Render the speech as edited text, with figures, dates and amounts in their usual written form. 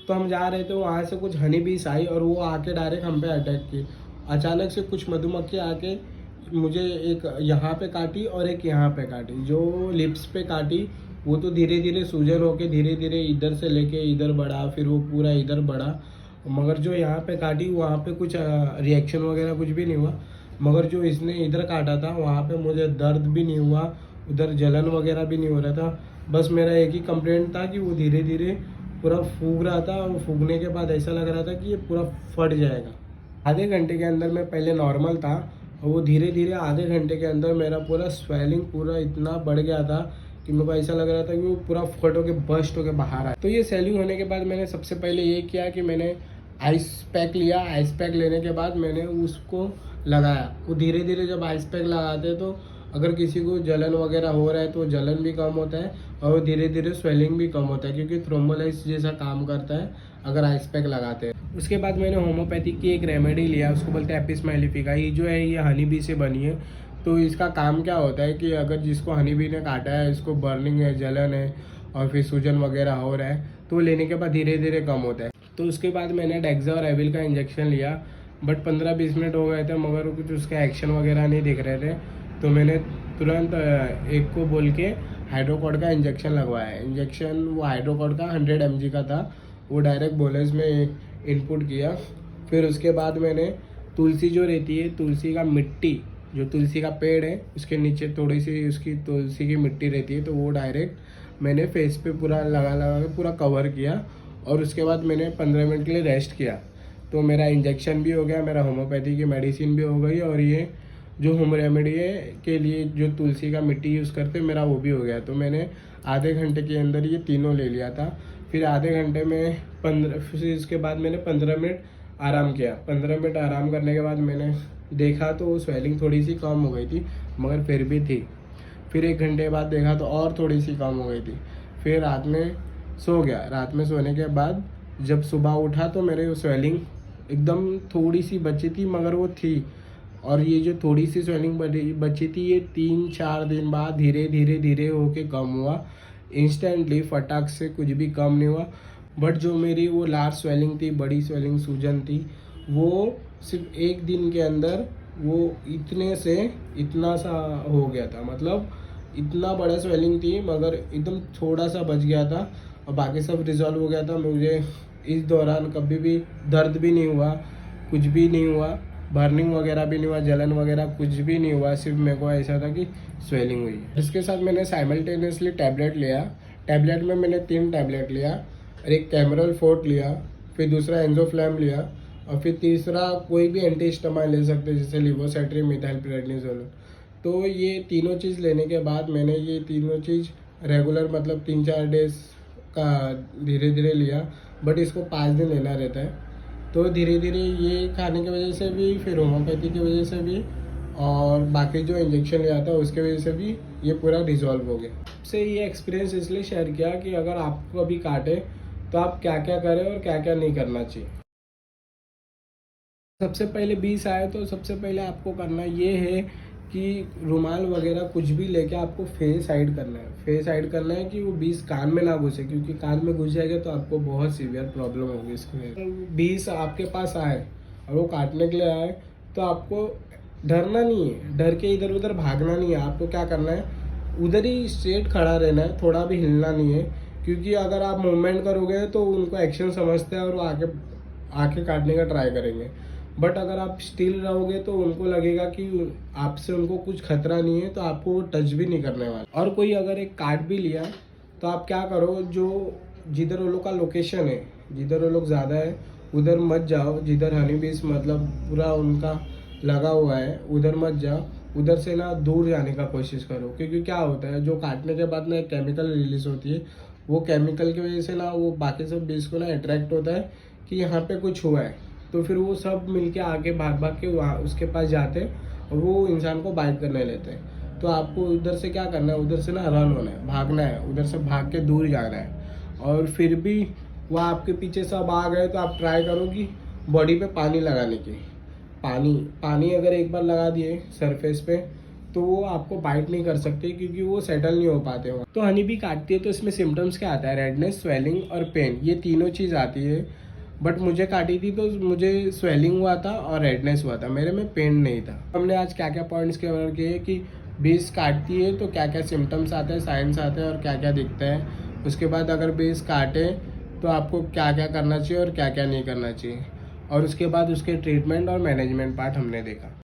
तो हम जा रहे थे, वहाँ से कुछ हनी बीस आई और वो आके डायरेक्ट हम पे अटैक की। अचानक से कुछ मधुमक्खी आके मुझे एक यहाँ पे काटी और एक यहाँ पे काटी। जो लिप्स पे काटी वो तो धीरे धीरे सूजन होके धीरे धीरे इधर से लेके इधर बढ़ा, फिर वो पूरा इधर बढ़ा। मगर जो यहाँ पे काटी वहाँ पे कुछ रिएक्शन वगैरह कुछ भी नहीं हुआ। मगर जो इसने इधर काटा था वहाँ पे मुझे दर्द भी नहीं हुआ, उधर जलन वगैरह भी नहीं हो रहा था। बस मेरा एक ही कंप्लेंट था कि वो धीरे धीरे पूरा फूक रहा था, और फूकने के बाद ऐसा लग रहा था कि ये पूरा फट जाएगा। आधे घंटे के अंदर मैं पहले नॉर्मल था, और वो धीरे धीरे आधे घंटे के अंदर मेरा पूरा स्वेलिंग पूरा इतना बढ़ गया था कि मेरे को ऐसा लग रहा था कि वो पूरा फट होके बस्ट होके बाहर आया। तो ये स्वेलिंग होने के बाद मैंने सबसे पहले ये किया कि मैंने आइस पैक लिया। आइस पैक लेने के बाद मैंने उसको लगाया। वो धीरे धीरे जब आइस पैक लगाते हैं तो अगर किसी को जलन वगैरह हो रहा है तो जलन भी कम होता है, और धीरे धीरे स्वेलिंग भी कम होता है, क्योंकि थ्रोम्बोलाइसिस जैसा काम करता है अगर आइस पैक लगाते हैं। उसके बाद मैंने होम्योपैथिक की एक रेमेडी लिया, उसको बोलते हैं एपिस मेलिफिका। ये जो है ये हनी बी से बनी है। तो इसका काम क्या होता है कि अगर जिसको हनी बी ने काटा है, इसको बर्निंग है, जलन है और फिर सूजन वगैरह हो रहा है, तो लेने के बाद धीरे धीरे कम होता है। तो उसके बाद मैंने डेक्सा और एविल का इंजेक्शन लिया, बट 15-20 मिनट हो गए थे मगर कुछ उसका एक्शन वगैरह नहीं दिख रहे थे। तो मैंने तुरंत एक को बोल के हाइड्रोकॉड का इंजेक्शन लगवाया। इंजेक्शन वो हाइड्रोकॉड का 100 mg का था, वो डायरेक्ट बोलेस में इनपुट किया। फिर उसके बाद मैंने तुलसी जो रहती है, तुलसी का मिट्टी, जो तुलसी का पेड़ है उसके नीचे थोड़ी सी उसकी तुलसी की मिट्टी रहती है, तो वो डायरेक्ट मैंने फेस पे पूरा लगा लगा के पूरा कवर किया। और उसके बाद मैंने 15 मिनट के लिए रेस्ट किया। तो मेरा इंजेक्शन भी हो गया, मेरा होम्योपैथी की मेडिसिन भी हो गई, और ये जो होम रेमेडी है के लिए जो तुलसी का मिट्टी यूज़ करते मेरा वो भी हो गया। तो मैंने आधे घंटे के अंदर ये तीनों ले लिया था। फिर आधे घंटे में 15, फिर इसके बाद मैंने 15 मिनट आराम किया। 15 मिनट आराम करने के बाद मैंने देखा तो स्वेलिंग थोड़ी सी कम हो गई थी, मगर फिर भी थी। फिर 1 घंटे बाद देखा तो और थोड़ी सी कम हो गई थी। फिर रात में सो गया। रात में सोने के बाद जब सुबह उठा तो मेरे स्वेलिंग एकदम थोड़ी सी बची थी, मगर वो थी। और ये जो थोड़ी सी स्वेलिंग बची थी, ये 3-4 दिन बाद धीरे धीरे धीरे होके कम हुआ। इंस्टेंटली फटाक से कुछ भी कम नहीं हुआ। बट जो मेरी वो लार्ज स्वेलिंग थी, बड़ी स्वेलिंग सूजन थी, वो सिर्फ 1 दिन के अंदर वो इतने से इतना सा हो गया था। मतलब इतना बड़ा स्वेलिंग थी मगर एकदम थोड़ा सा बच गया था, और बाकी सब रिजॉल्व हो गया था। मुझे इस दौरान कभी भी दर्द भी नहीं हुआ, कुछ भी नहीं हुआ, बर्निंग वगैरह भी नहीं हुआ, जलन वगैरह कुछ भी नहीं हुआ। सिर्फ मेरे को ऐसा था कि स्वेलिंग हुई। इसके साथ मैंने साइमल्टेनियसली टैबलेट लिया। टैबलेट में मैंने 3 टैबलेट लिया, और एक कैमरल फोर्ट लिया, फिर दूसरा एंजोफ्लैम लिया, और फिर तीसरा कोई भी एंटीहिस्टामाइन ले सकते हैं जैसे लिवोसेट्रिन, मिथाइल प्रेडनिसोलोन। तो ये तीनों चीज़ लेने के बाद मैंने ये तीनों चीज़ रेगुलर मतलब 3-4 डेज का धीरे धीरे लिया, बट इसको 5 दिन लेना रहता है। तो धीरे धीरे ये खाने की वजह से भी, फिर होम्योपैथी की वजह से भी, और बाकी जो इंजेक्शन लिया था उसके वजह से भी ये पूरा डिज़ोल्व हो गया। से ये एक्सपीरियंस इसलिए शेयर किया कि अगर आपको अभी काटे तो आप क्या क्या करें और क्या क्या नहीं करना चाहिए। सबसे पहले 20 आए तो सबसे पहले आपको करना ये है कि रुमाल वगैरह कुछ भी लेके आपको फेस साइड करना है। फेस साइड करना है कि वो 20 कान में ना घुसे, क्योंकि कान में घुस जाएगा तो आपको बहुत सीवियर प्रॉब्लम होगी इसमें। 20 आपके पास आए और वो काटने के लिए आए तो आपको डरना नहीं है, डर के इधर उधर भागना नहीं है। आपको क्या करना है, उधर ही स्ट्रेट खड़ा रहना है, थोड़ा भी हिलना नहीं है। क्योंकि अगर आप मूवमेंट करोगे तो उनको एक्शन समझते हैं और वो आके आके काटने का ट्राई करेंगे। बट अगर आप स्टिल रहोगे तो उनको लगेगा कि आपसे उनको कुछ खतरा नहीं है, तो आपको वो टच भी नहीं करने वाला। और कोई अगर एक काट भी लिया तो आप क्या करो, जो जिधर वो लोग का लोकेशन है, जिधर वो लोग ज़्यादा है उधर मत जाओ। जिधर हनी बीस मतलब पूरा उनका लगा हुआ है उधर मत जाओ। उधर से ना दूर जाने का कोशिश करो, क्योंकि क्या होता है, जो काटने के बाद ना एक केमिकल रिलीज होती है, वो केमिकल की वजह से ना वो बाकी सब बीस को ना अट्रैक्ट होता है कि यहाँ पे कुछ हुआ है। तो फिर वो सब मिलके आगे भाग भाग के वहाँ उसके पास जाते हैं और वो इंसान को बाइट करने लेते हैं। तो आपको उधर से क्या करना है, उधर से ना रन होना है, भागना है, उधर से भाग के दूर जाना है। और फिर भी वो आपके पीछे सब आ गए तो आप ट्राई करो कि बॉडी पे पानी लगाने की। पानी अगर एक बार लगा दिए सरफेस पे तो वो आपको बाइट नहीं कर सकते क्योंकि वो सेटल नहीं हो पाते हो। तो हनी बी काटती है तो इसमें सिम्टम्स क्या आता है, रेडनेस, स्वेलिंग और पेन, ये तीनों चीज़ आती है। बट मुझे काटी थी तो मुझे स्वेलिंग हुआ था और रेडनेस हुआ था, मेरे में पेन नहीं था। हमने आज क्या क्या पॉइंट्स कवर किए कि बीज काटती है तो क्या क्या सिम्टम्स आते हैं, साइंस आते हैं और क्या क्या दिखता है। उसके बाद अगर बीज काटे तो आपको क्या क्या करना चाहिए और क्या क्या नहीं करना चाहिए, और उसके बाद उसके ट्रीटमेंट और मैनेजमेंट पार्ट हमने देखा।